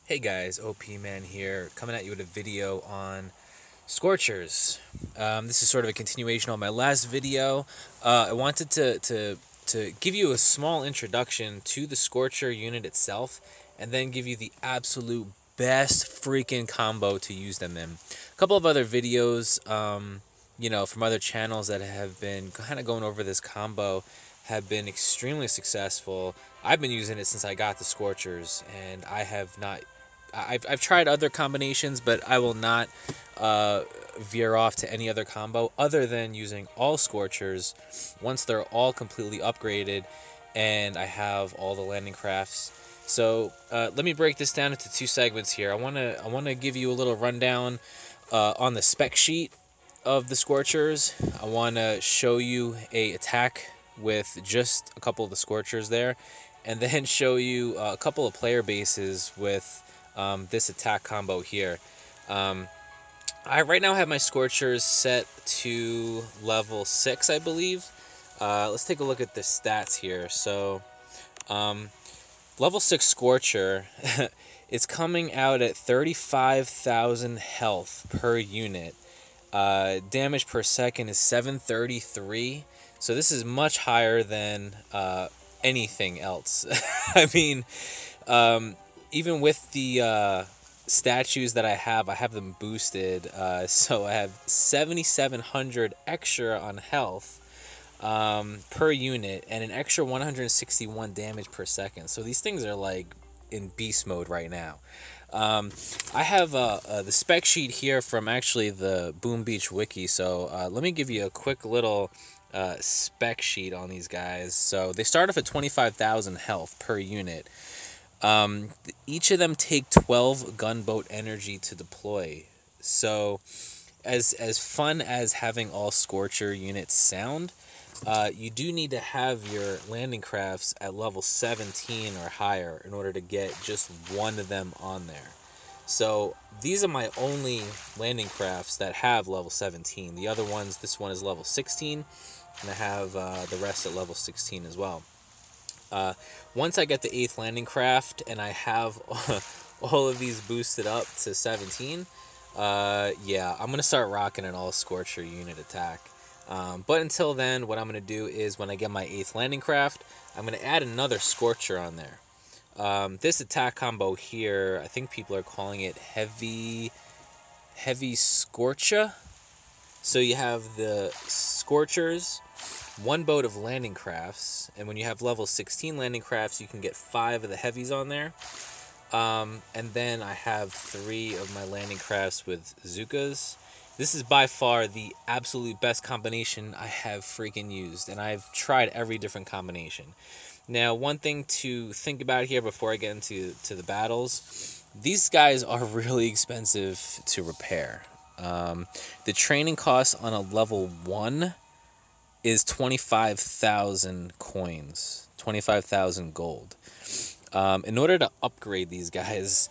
Hey guys, OP Man here, coming at you with a video on Scorchers. This is sort of a continuation on my last video. I wanted to give you a small introduction to the Scorcher unit itself, and then give you the absolute best freaking combo to use them in. A couple of other videos, from other channels that have been kind of going over this combo have been extremely successful. I've been using it since I got the Scorchers, and I have not. I've tried other combinations, but I will not veer off to any other combo other than using all Scorchers once they're all completely upgraded and I have all the landing crafts. So let me break this down into two segments here. I wanna give you a little rundown on the spec sheet of the Scorchers. I wanna show you a attack with just a couple of the Scorchers there, and then show you a couple of player bases with this attack combo here. I right now have my Scorchers set to level 6, I believe. Let's take a look at the stats here. So, level 6 Scorcher, it's coming out at 35,000 health per unit. Damage per second is 733. So this is much higher than anything else. I mean, even with the statues that I have them boosted. So I have 7,700 extra on health per unit and an extra 161 damage per second. So these things are like in beast mode right now. I have the spec sheet here from actually the Boom Beach wiki. So let me give you a quick little spec sheet on these guys. So they start off at 25,000 health per unit. Each of them take 12 gunboat energy to deploy. So, as fun as having all Scorcher units sound, you do need to have your landing crafts at level 17 or higher in order to get just one of them on there. So these are my only landing crafts that have level 17. The other ones, this one is level 16, and I have the rest at level 16 as well. Once I get the 8th landing craft and I have all of these boosted up to 17, yeah, I'm going to start rocking an all Scorcher unit attack. But until then, what I'm going to do is when I get my 8th landing craft, I'm going to add another Scorcher on there. This attack combo here, I think people are calling it heavy Scorcha. So you have the Scorchers, one boat of landing crafts, and when you have level 16 landing crafts, you can get 5 of the heavies on there. And then I have 3 of my landing crafts with Zukas. This is by far the absolute best combination I have freaking used, and I've tried every different combination. Now, one thing to think about here before I get into the battles, these guys are really expensive to repair. The training cost on a level 1 is 25,000 coins, 25,000 gold. In order to upgrade these guys,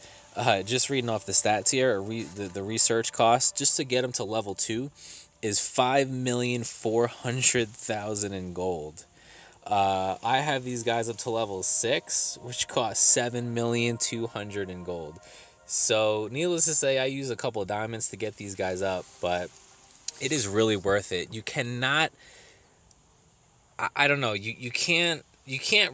just reading off the stats here, the research cost just to get them to level 2 is 5,400,000 in gold. I have these guys up to level 6, which cost 7,200,000 in gold. So, needless to say, I use a couple of diamonds to get these guys up, but it is really worth it. You cannot, I don't know, you can't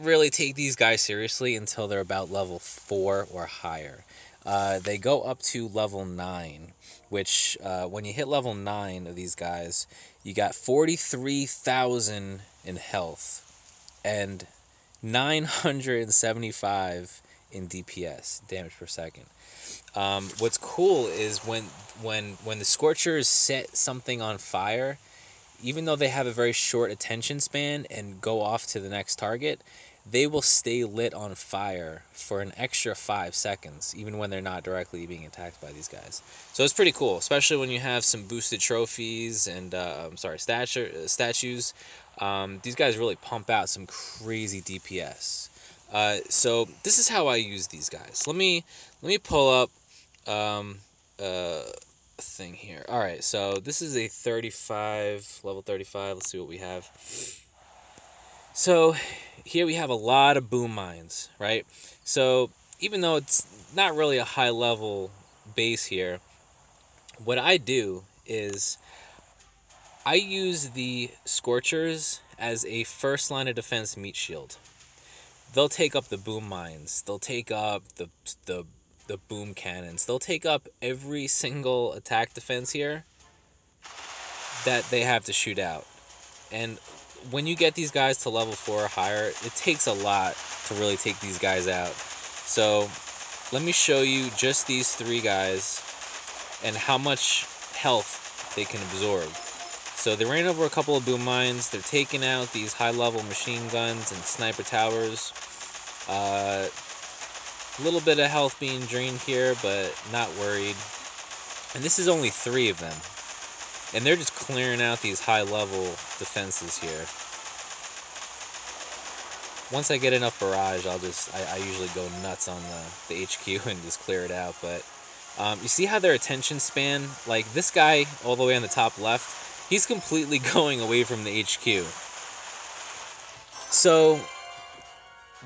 really take these guys seriously until they're about level 4 or higher. They go up to level 9, which when you hit level 9 of these guys, you got 43,000 in health and 975 in DPS, damage per second. What's cool is when the Scorchers set something on fire, even though they have a very short attention span and go off to the next target, they will stay lit on fire for an extra 5 seconds, even when they're not directly being attacked by these guys. So it's pretty cool, especially when you have some boosted trophies and statues. These guys really pump out some crazy DPS. So this is how I use these guys. Let me pull up thing here. All right, so this is a 35, level 35. Let's see what we have. So here we have a lot of boom mines, right? So even though not really a high level base here. What I do is I use the Scorchers as a first line of defense meat shield. They'll take up the boom mines. They'll take up the the boom cannons. They'll take up every single attack defense here that they have to shoot out. And when you get these guys to level 4 or higher, it takes a lot to really take these guys out. So let me show you just these 3 guys and how much health they can absorb. So they ran over a couple of boom mines. They're taking out these high-level machine guns and sniper towers. A little bit of health being drained here, but not worried. And this is only 3 of them. And they're just clearing out these high-level defenses here. Once I get enough barrage, I usually go nuts on the HQ and just clear it out. But you see how their attention span, like this guy all the way on the top left, he's completely going away from the HQ. So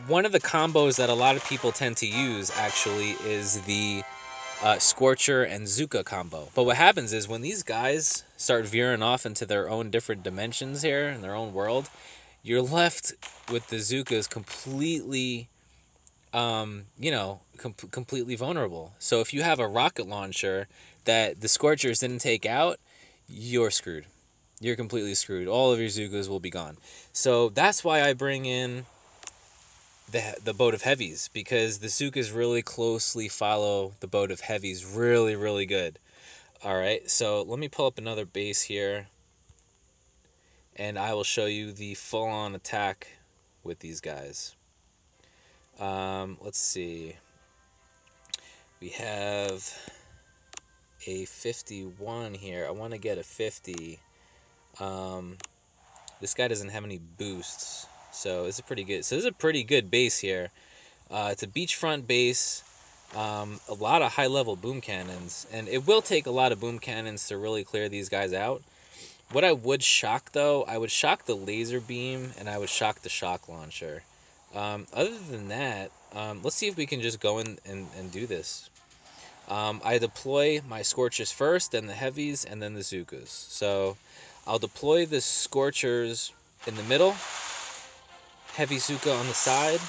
one of the combos that a lot of people tend to use actually is the Scorcher and Zuka combo. But what happens is when these guys start veering off into their own different dimensions here in their own world, you're left with the Zukas completely, completely vulnerable. So if you have a rocket launcher that the Scorchers didn't take out, you're screwed. You're completely screwed. All of your Zukas will be gone. So that's why I bring in the boat of heavies, because the Zukas really closely follow the boat of heavies really, really good. Alright, so let me pull up another base here, and I will show you the full-on attack with these guys. Let's see. We have a 51 here. I want to get a 50. This guy doesn't have any boosts, so it's a pretty good. So this is a pretty good base here. It's a beachfront base. A lot of high-level boom cannons, and it will take a lot of boom cannons to really clear these guys out. What I would shock, though, I would shock the laser beam, and I would shock the shock launcher. Other than that, let's see if we can just go in and do this. I deploy my Scorchers first, then the heavies, and then the Zukas. So I'll deploy the Scorchers in the middle, heavy Zuka on the side,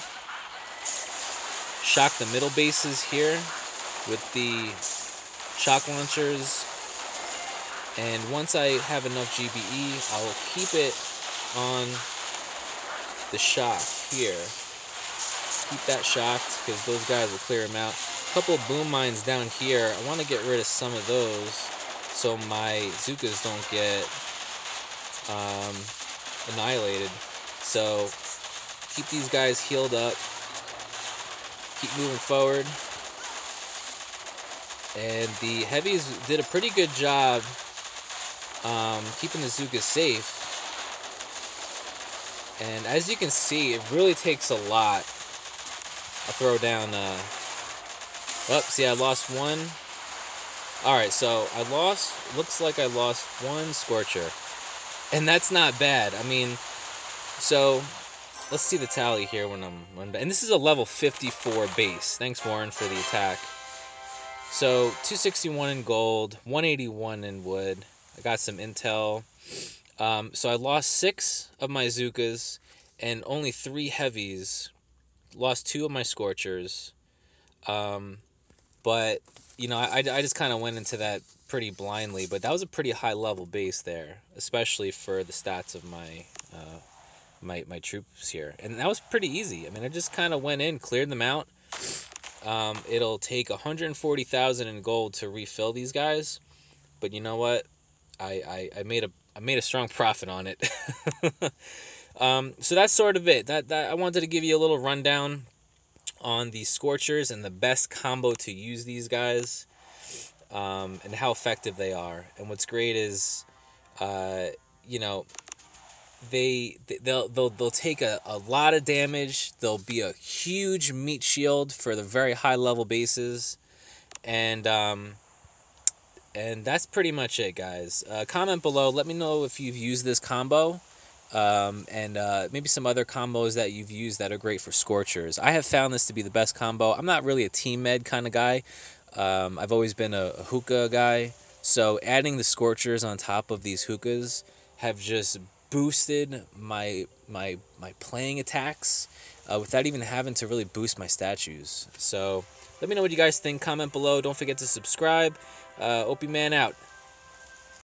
shock the middle bases here with the shock launchers, and once I have enough GBE, I'll keep it on the shock here. Keep that shocked, because those guys will clear them out. A couple of boom mines down here. I want to get rid of some of those so my Zukas don't get annihilated. So keep these guys healed up. Keep moving forward. And the heavies did a pretty good job keeping the Zukas safe. And as you can see, it really takes a lot. I'll throw down, see, I lost one. Alright, so looks like I lost one Scorcher. And that's not bad. I mean, so, let's see the tally here when and this is a level 54 base. Thanks, Warren, for the attack. So, 261 in gold, 181 in wood. I got some intel. So I lost 6 of my Zukas and only 3 heavies. Lost 2 of my Scorchers. But, I just kind of went into that pretty blindly. But that was a pretty high level base there, especially for the stats of my my troops here. And that was pretty easy. I mean, I just kind of went in, cleared them out. It'll take 140,000 in gold to refill these guys. But you know what? I made a strong profit on it. So that's sort of it. That I wanted to give you a little rundown on the Scorchers and the best combo to use these guys, and how effective they are. And what's great is, they'll take a lot of damage. They'll be a huge meat shield for the very high level bases, and that's pretty much it, guys. Comment below. Let me know if you've used this combo, and maybe some other combos that you've used that are great for Scorchers. I have found this to be the best combo. I'm not really a team med kind of guy. I've always been a hookah guy, so adding the Scorchers on top of these hookahs have just boosted my playing attacks without even having to really boost my statues. So let me know what you guys think. Comment below. Don't forget to subscribe. Opie Man out.